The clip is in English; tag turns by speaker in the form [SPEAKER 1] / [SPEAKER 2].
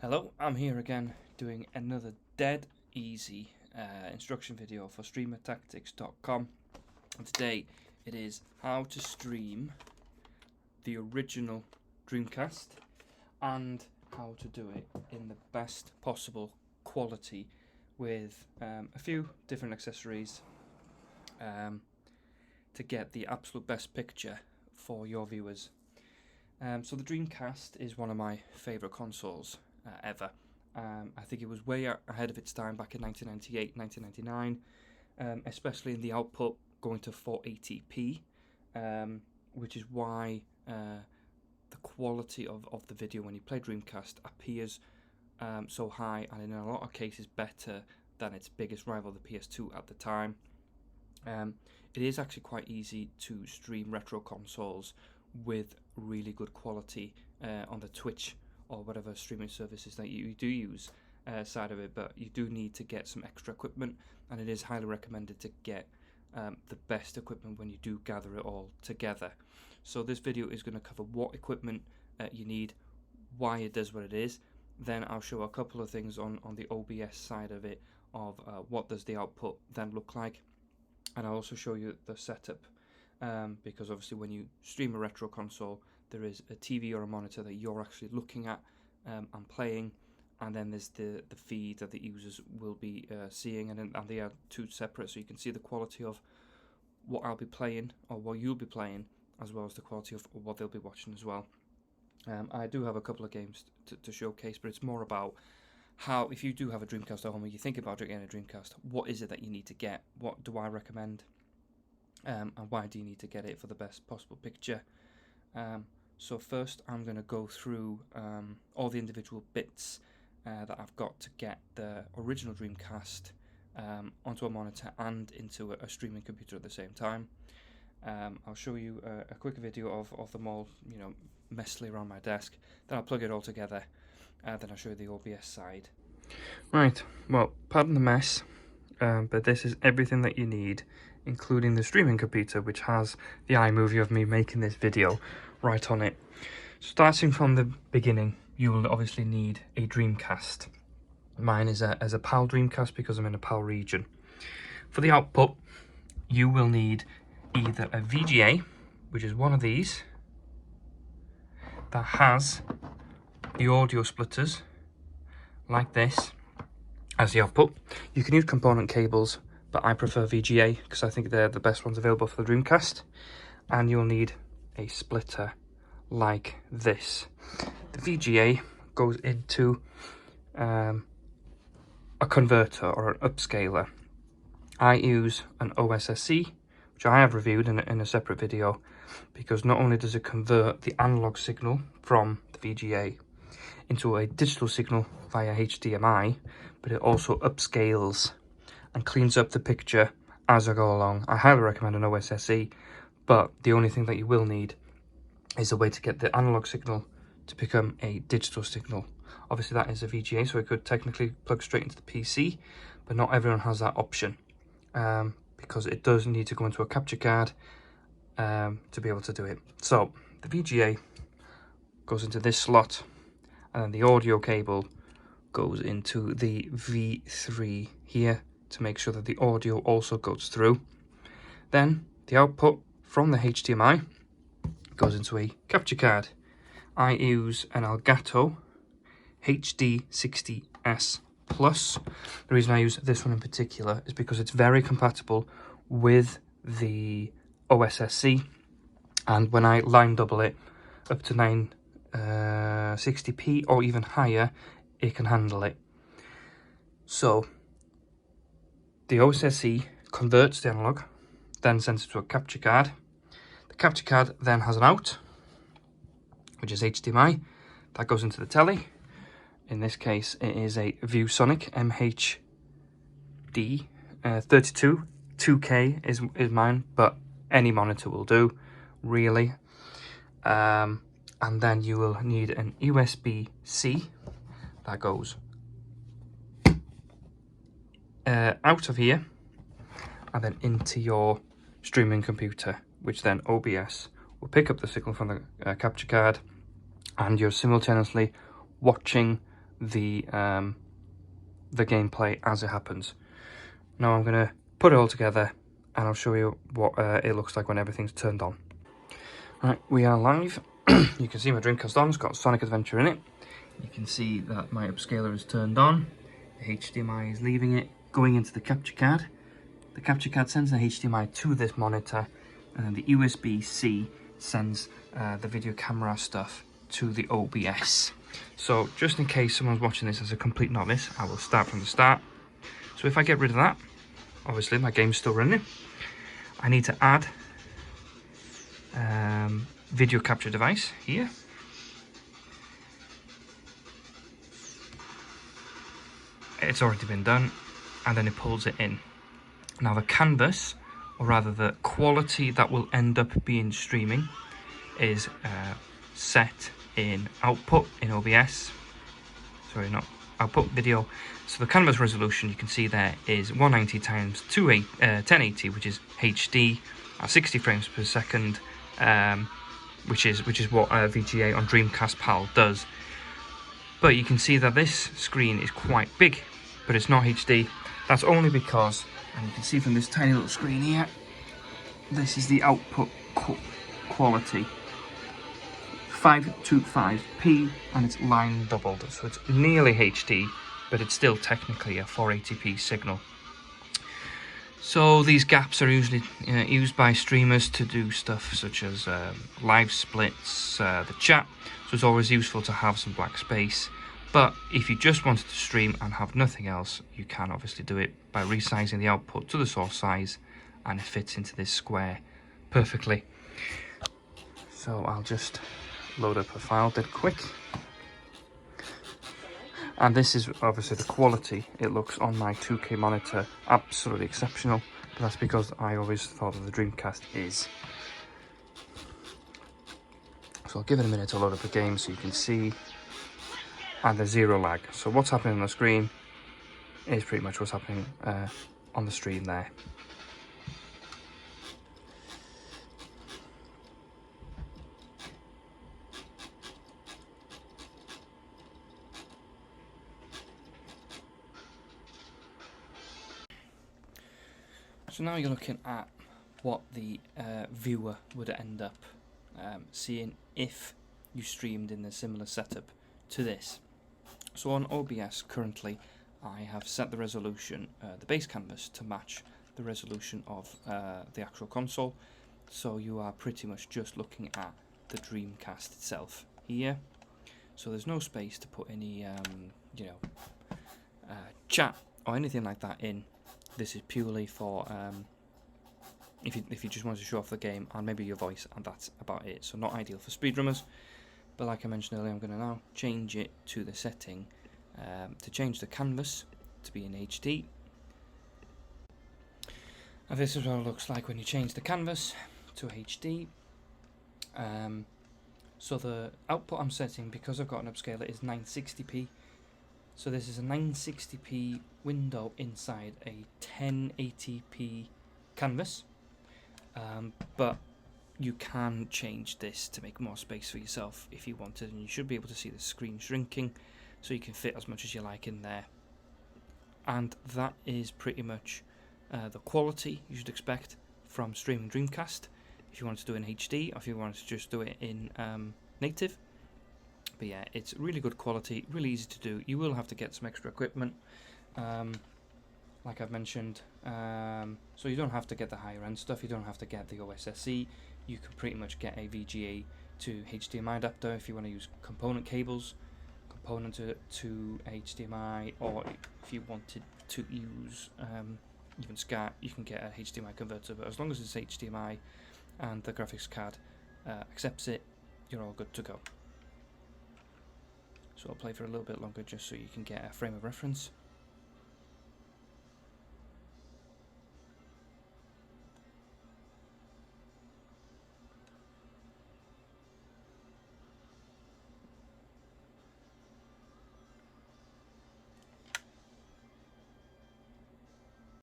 [SPEAKER 1] Hello, I'm here again doing another dead easy instruction video for streamertactics.com, and today it is how to stream the original Dreamcast and how to do it in the best possible quality with a few different accessories to get the absolute best picture for your viewers. So the Dreamcast is one of my favourite consoles ever. I think it was way ahead of its time back in 1998, 1999, especially in the output going to 480p, which is why the quality of the video when you play Dreamcast appears so high, and in a lot of cases better than its biggest rival, the PS2 at the time. It is actually quite easy to stream retro consoles with really good quality on the Twitch or whatever streaming services that you do use side of it, but you do need to get some extra equipment, and it is highly recommended to get the best equipment when you do gather it all together. So this video is going to cover what equipment you need, why it does what it is. Then I'll show a couple of things on the OBS side of it, of what does the output then look like, and I'll also show you the setup, because obviously when you stream a retro console, there is a TV or a monitor that you're actually looking at and playing, and then there's the feed that the users will be seeing, and they are two separate, so you can see the quality of what I'll be playing or what you'll be playing, as well as the quality of what they'll be watching as well. I do have a couple of games to showcase, but it's more about how, if you do have a Dreamcast at home and you think about getting a Dreamcast, what is it that you need to get? What do I recommend? And why do you need to get it for the best possible picture? So first I'm going to go through all the individual bits that I've got to get the original Dreamcast onto a monitor and into a streaming computer at the same time. I'll show you a quick video of them all, messily around my desk. Then I'll plug it all together. Then I'll show you the OBS side. Right, well, pardon the mess, but this is everything that you need, including the streaming computer, which has the iMovie of me making this video right on it. Starting from the beginning, you will obviously need a Dreamcast. Mine is as a PAL Dreamcast because I'm in a PAL region. For the output, you will need either a VGA, which is one of these, that has the audio splitters like this as the output. You can use component cables, but I prefer VGA because I think they're the best ones available for the Dreamcast. And you'll need a splitter like this. The VGA goes into a converter or an upscaler. I use an OSSC, which I have reviewed in a separate video, because not only does it convert the analog signal from the VGA into a digital signal via HDMI, but it also upscales and cleans up the picture as I go along. I highly recommend an OSSC, but the only thing that you will need is a way to get the analog signal to become a digital signal. Obviously that is a VGA, so it could technically plug straight into the PC, but not everyone has that option, because it does need to go into a capture card to be able to do it. So the VGA goes into this slot, and then the audio cable goes into the V3 here to make sure that the audio also goes through. Then the output from the HDMI goes into a capture card. I use an Elgato HD60S Plus. The reason I use this one in particular is because it's very compatible with the OSSC, and when I line double it up to 960p or even higher, it can handle it. So the OSSC converts the analog, then sends it to a capture card. The capture card then has an out, which is HDMI, that goes into the telly. In this case, it is a ViewSonic MHD 32. 2K is mine, but any monitor will do, really. And then you will need an USB-C that goes out of here and then into your streaming computer, which then OBS will pick up the signal from the capture card, and you're simultaneously watching the gameplay as it happens. Now I'm going to put it all together and I'll show you what it looks like when everything's turned on. Right, we are live. You can see my Dreamcast on, it's got Sonic Adventure in it. You can see that my upscaler is turned on. The HDMI is leaving it, going into the capture card. The capture card sends the HDMI to this monitor, and then the USB-C sends the video camera stuff to the OBS. So just in case someone's watching this as a complete novice, I will start from the start. So if I get rid of that, obviously my game's still running. I need to add video capture device here. It's already been done, and then it pulls it in. Now the canvas, or rather the quality that will end up being streaming, is set in output in OBS. Sorry, not output video. So the canvas resolution you can see there is 190 times 1080, which is HD at 60 frames per second, which is what VGA on Dreamcast PAL does. But you can see that this screen is quite big, but it's not HD. That's only because, and you can see from this tiny little screen here, this is the output quality. 525p, and it's line doubled, so it's nearly HD, but it's still technically a 480p signal. So these gaps are usually used by streamers to do stuff such as live splits, the chat, so it's always useful to have some black space. But if you just wanted to stream and have nothing else, you can obviously do it by resizing the output to the source size, and it fits into this square perfectly. So I'll just load up a file dead quick. And this is obviously the quality it looks on my 2K monitor, absolutely exceptional, but that's because I always thought of the Dreamcast is. So I'll give it a minute to load up the game so you can see, and there's zero lag. So what's happening on the screen is pretty much what's happening on the stream there. So now you're looking at what the viewer would end up seeing if you streamed in a similar setup to this. So on OBS currently I have set the resolution, the base canvas, to match the resolution of the actual console. So you are pretty much just looking at the Dreamcast itself here. So there's no space to put any chat or anything like that in. This is purely for if you just want to show off the game and maybe your voice, and that's about it. So not ideal for speedrunners, but like I mentioned earlier, I'm going to now change it to the setting to change the canvas to be in HD. And this is what it looks like when you change the canvas to HD. So the output I'm setting, because I've got an upscaler, is 960p. So this is a 960p window inside a 1080p canvas, but you can change this to make more space for yourself if you wanted, and you should be able to see the screen shrinking so you can fit as much as you like in there. And that is pretty much the quality you should expect from streaming Dreamcast if you want to do it in HD, or if you want to just do it in native. But yeah, it's really good quality, really easy to do. You will have to get some extra equipment, like I've mentioned. So you don't have to get the higher end stuff, you don't have to get the OSSE. You can pretty much get a VGA to HDMI adapter if you want to use component cables, component to HDMI, or if you wanted to use even SCART, you can get a HDMI converter. But as long as it's HDMI and the graphics card accepts it, you're all good to go. So I'll play for a little bit longer just so you can get a frame of reference.